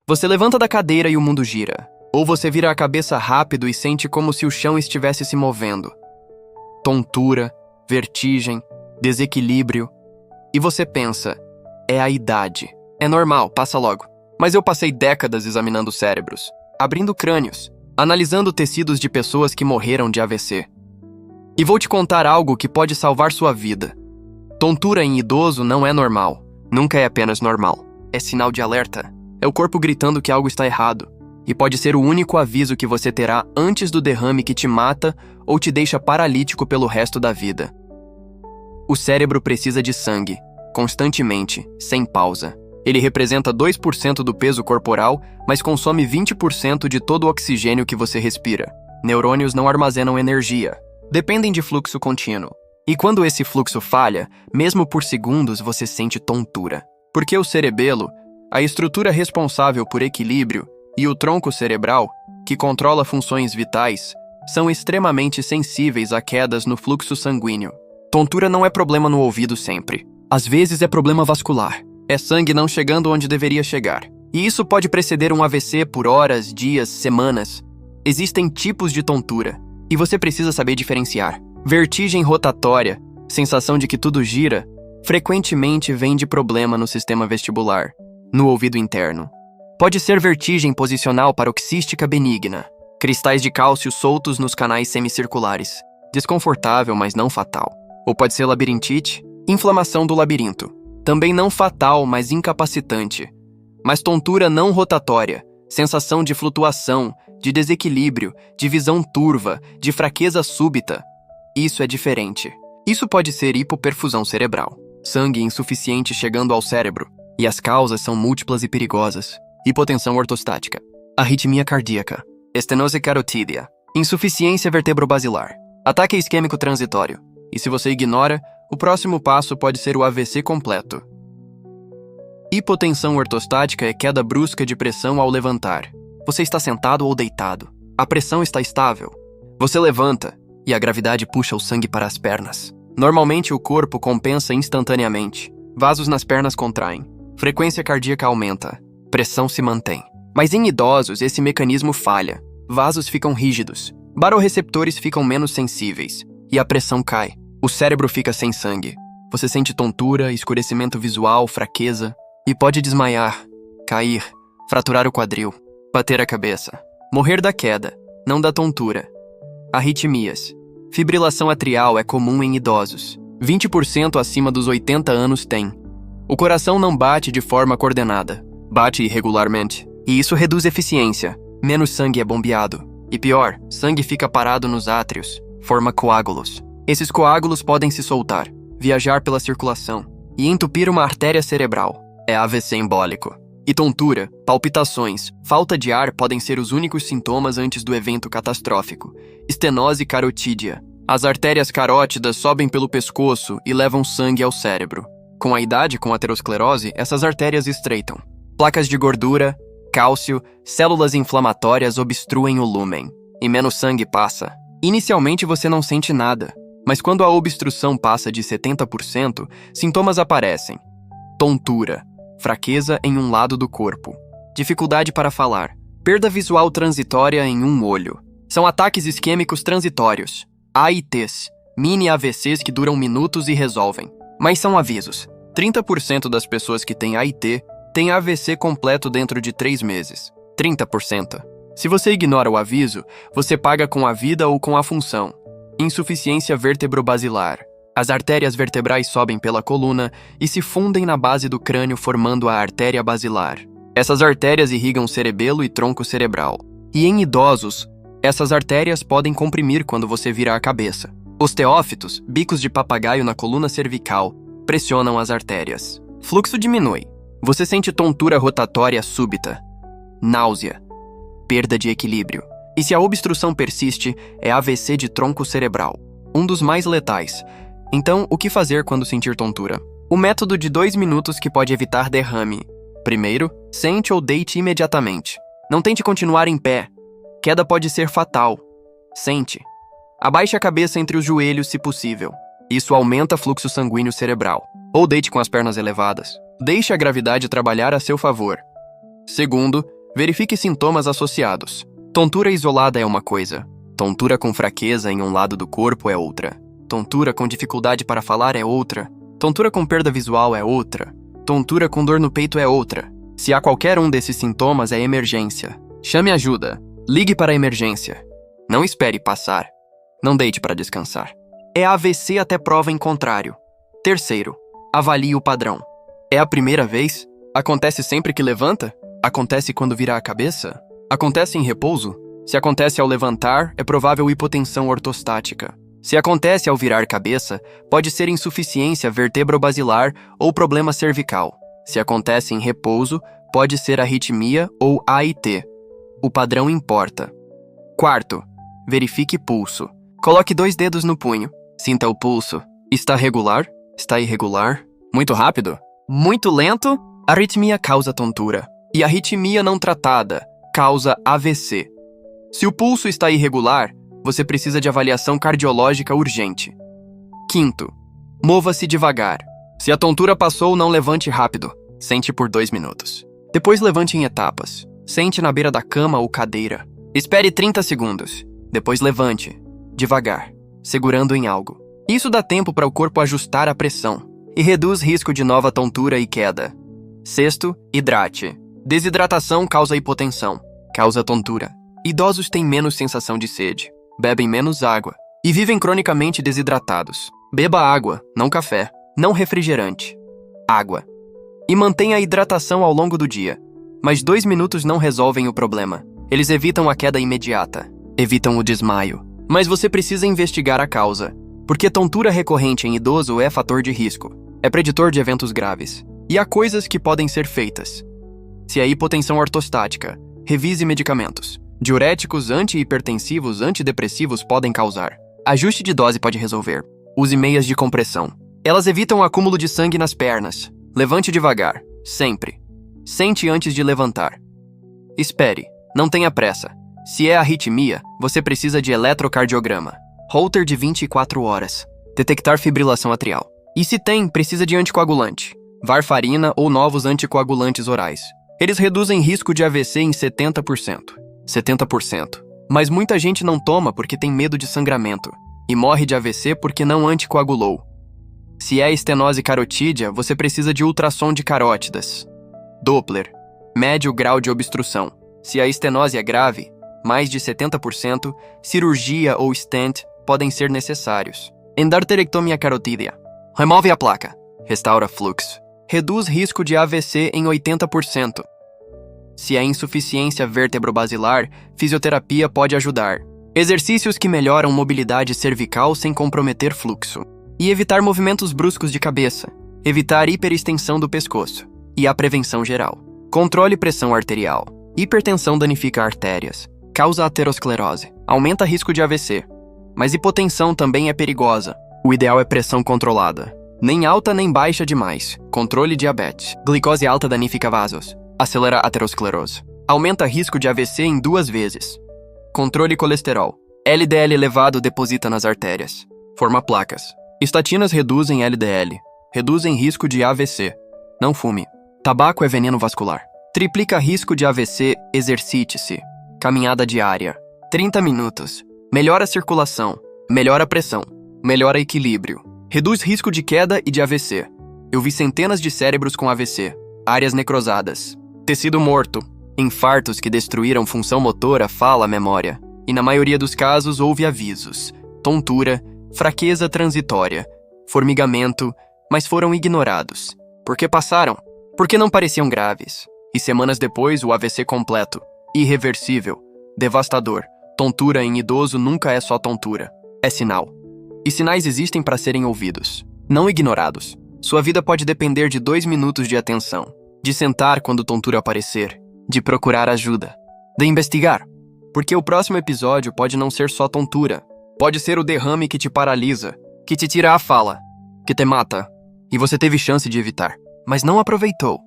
Você levanta da cadeira e o mundo gira. Ou você vira a cabeça rápido e sente como se o chão estivesse se movendo. Tontura, vertigem, desequilíbrio. E você pensa, é a idade. É normal, passa logo. Mas eu passei décadas examinando cérebros, abrindo crânios, analisando tecidos de pessoas que morreram de AVC. E vou te contar algo que pode salvar sua vida. Tontura em idoso não é normal. Nunca é apenas normal. É sinal de alerta. É o corpo gritando que algo está errado. E pode ser o único aviso que você terá antes do derrame que te mata ou te deixa paralítico pelo resto da vida. O cérebro precisa de sangue, constantemente, sem pausa. Ele representa 2% do peso corporal, mas consome 20% de todo o oxigênio que você respira. Neurônios não armazenam energia. Dependem de fluxo contínuo. E quando esse fluxo falha, mesmo por segundos você sente tontura. Porque o cerebelo, a estrutura responsável por equilíbrio, e o tronco cerebral, que controla funções vitais, são extremamente sensíveis a quedas no fluxo sanguíneo. Tontura não é problema no ouvido sempre. Às vezes é problema vascular. É sangue não chegando onde deveria chegar. E isso pode preceder um AVC por horas, dias, semanas. Existem tipos de tontura, e você precisa saber diferenciar. Vertigem rotatória, sensação de que tudo gira, frequentemente vem de problema no sistema vestibular, no ouvido interno. Pode ser vertigem posicional paroxística benigna, cristais de cálcio soltos nos canais semicirculares, desconfortável, mas não fatal. Ou pode ser labirintite, inflamação do labirinto, também não fatal, mas incapacitante. Mas tontura não rotatória, sensação de flutuação, de desequilíbrio, de visão turva, de fraqueza súbita. Isso é diferente. Isso pode ser hipoperfusão cerebral, sangue insuficiente chegando ao cérebro, e as causas são múltiplas e perigosas. Hipotensão ortostática, arritmia cardíaca, estenose carotídea, insuficiência vertebrobasilar, ataque isquêmico transitório. E se você ignora, o próximo passo pode ser o AVC completo. Hipotensão ortostática é queda brusca de pressão ao levantar. Você está sentado ou deitado. A pressão está estável. Você levanta e a gravidade puxa o sangue para as pernas. Normalmente o corpo compensa instantaneamente. Vasos nas pernas contraem. Frequência cardíaca aumenta. Pressão se mantém. Mas em idosos esse mecanismo falha. Vasos ficam rígidos. Barorreceptores ficam menos sensíveis. E a pressão cai. O cérebro fica sem sangue. Você sente tontura, escurecimento visual, fraqueza. E pode desmaiar, cair, fraturar o quadril, bater a cabeça. Morrer da queda, não da tontura. Arritmias. Fibrilação atrial é comum em idosos. 20% acima dos 80 anos tem. O coração não bate de forma coordenada. Bate irregularmente. E isso reduz eficiência. Menos sangue é bombeado. E pior, sangue fica parado nos átrios. Forma coágulos. Esses coágulos podem se soltar, viajar pela circulação e entupir uma artéria cerebral. É AVC embólico. E tontura, palpitações, falta de ar podem ser os únicos sintomas antes do evento catastrófico. Estenose carotídea. As artérias carótidas sobem pelo pescoço e levam sangue ao cérebro. Com a idade, com aterosclerose, essas artérias estreitam. Placas de gordura, cálcio, células inflamatórias obstruem o lúmen. E menos sangue passa. Inicialmente você não sente nada, mas quando a obstrução passa de 70%, sintomas aparecem. Tontura. Fraqueza em um lado do corpo. Dificuldade para falar. Perda visual transitória em um olho. São ataques isquêmicos transitórios. AITs. Mini AVCs que duram minutos e resolvem. Mas são avisos. 30% das pessoas que têm AIT têm AVC completo dentro de 3 meses. 30%. Se você ignora o aviso, você paga com a vida ou com a função. Insuficiência vertebrobasilar. As artérias vertebrais sobem pela coluna e se fundem na base do crânio formando a artéria basilar. Essas artérias irrigam cerebelo e tronco cerebral. E em idosos, essas artérias podem comprimir quando você virar a cabeça. Os teófitos, bicos de papagaio na coluna cervical, pressionam as artérias. Fluxo diminui. Você sente tontura rotatória súbita, náusea, perda de equilíbrio. E se a obstrução persiste, é AVC de tronco cerebral, um dos mais letais. Então, o que fazer quando sentir tontura? O método de 2 minutos que pode evitar derrame. Primeiro, sente ou deite imediatamente. Não tente continuar em pé. Queda pode ser fatal. Sente. Abaixe a cabeça entre os joelhos se possível. Isso aumenta fluxo sanguíneo cerebral. Ou deite com as pernas elevadas. Deixe a gravidade trabalhar a seu favor. Segundo, Verifique sintomas associados. Tontura isolada é uma coisa. Tontura com fraqueza em um lado do corpo é outra. Tontura com dificuldade para falar é outra. Tontura com perda visual é outra. Tontura com dor no peito é outra. Se há qualquer um desses sintomas, é emergência. Chame ajuda. Ligue para a emergência. Não espere passar. Não deite para descansar. É AVC até prova em contrário. Terceiro, avalie o padrão. É a primeira vez? Acontece sempre que levanta? Acontece quando vira a cabeça? Acontece em repouso? Se acontece ao levantar, é provável hipotensão ortostática. Se acontece ao virar cabeça, pode ser insuficiência vertebrobasilar ou problema cervical. Se acontece em repouso, pode ser arritmia ou AIT. O padrão importa. Quarto, verifique pulso. Coloque 2 dedos no punho. Sinta o pulso. Está regular? Está irregular? Muito rápido? Muito lento? Arritmia causa tontura. E arritmia não tratada causa AVC. Se o pulso está irregular, você precisa de avaliação cardiológica urgente. Quinto, mova-se devagar. Se a tontura passou, não levante rápido. Sente por 2 minutos. Depois levante em etapas. Sente na beira da cama ou cadeira. Espere 30 segundos. Depois levante, devagar, segurando em algo. Isso dá tempo para o corpo ajustar a pressão e reduz risco de nova tontura e queda. Sexto, hidrate. Desidratação causa hipotensão, causa tontura. Idosos têm menos sensação de sede, bebem menos água e vivem cronicamente desidratados. Beba água, não café, não refrigerante. Água. E mantenha a hidratação ao longo do dia. Mas 2 minutos não resolvem o problema. Eles evitam a queda imediata, evitam o desmaio. Mas você precisa investigar a causa, porque tontura recorrente em idoso é fator de risco, é preditor de eventos graves. E há coisas que podem ser feitas. Se é hipotensão ortostática, revise medicamentos. Diuréticos, antihipertensivos, antidepressivos podem causar. Ajuste de dose pode resolver. Use meias de compressão. Elas evitam o acúmulo de sangue nas pernas. Levante devagar, sempre. Sente antes de levantar. Espere, não tenha pressa. Se é arritmia, você precisa de eletrocardiograma. Holter de 24 horas. Detectar fibrilação atrial. E se tem, precisa de anticoagulante. Varfarina ou novos anticoagulantes orais. Eles reduzem risco de AVC em 70%. 70%. Mas muita gente não toma porque tem medo de sangramento. E morre de AVC porque não anticoagulou. Se é estenose carotídea, você precisa de ultrassom de carótidas. Doppler. Médio grau de obstrução. Se a estenose é grave, mais de 70%, cirurgia ou stent podem ser necessários. Endarterectomia carotídea. Remove a placa. Restaura fluxo. Reduz risco de AVC em 80%. Se é insuficiência vertebrobasilar, fisioterapia pode ajudar. Exercícios que melhoram mobilidade cervical sem comprometer fluxo. E evitar movimentos bruscos de cabeça. Evitar hiperextensão do pescoço. E a prevenção geral. Controle pressão arterial. Hipertensão danifica artérias. Causa aterosclerose. Aumenta risco de AVC. Mas hipotensão também é perigosa. O ideal é pressão controlada. Nem alta nem baixa demais. Controle diabetes. Glicose alta danifica vasos. Acelera a aterosclerose. Aumenta risco de AVC em 2 vezes. Controle colesterol. LDL elevado deposita nas artérias. Forma placas. Estatinas reduzem LDL. Reduzem risco de AVC. Não fume. Tabaco é veneno vascular. Triplica risco de AVC, exercite-se. Caminhada diária. 30 minutos. Melhora a circulação. Melhora a pressão. Melhora equilíbrio. Reduz risco de queda e de AVC. Eu vi centenas de cérebros com AVC. Áreas necrosadas. Tecido morto. Infartos que destruíram função motora, fala, memória. E na maioria dos casos houve avisos. Tontura, fraqueza transitória, formigamento, mas foram ignorados. Por que passaram? Porque não pareciam graves. E semanas depois, o AVC completo. Irreversível. Devastador. Tontura em idoso nunca é só tontura. É sinal. E sinais existem para serem ouvidos, não ignorados. Sua vida pode depender de 2 minutos de atenção, de sentar quando tontura aparecer, de procurar ajuda, de investigar. Porque o próximo episódio pode não ser só tontura. Pode ser o derrame que te paralisa, que te tira a fala, que te mata. E você teve chance de evitar, mas não aproveitou.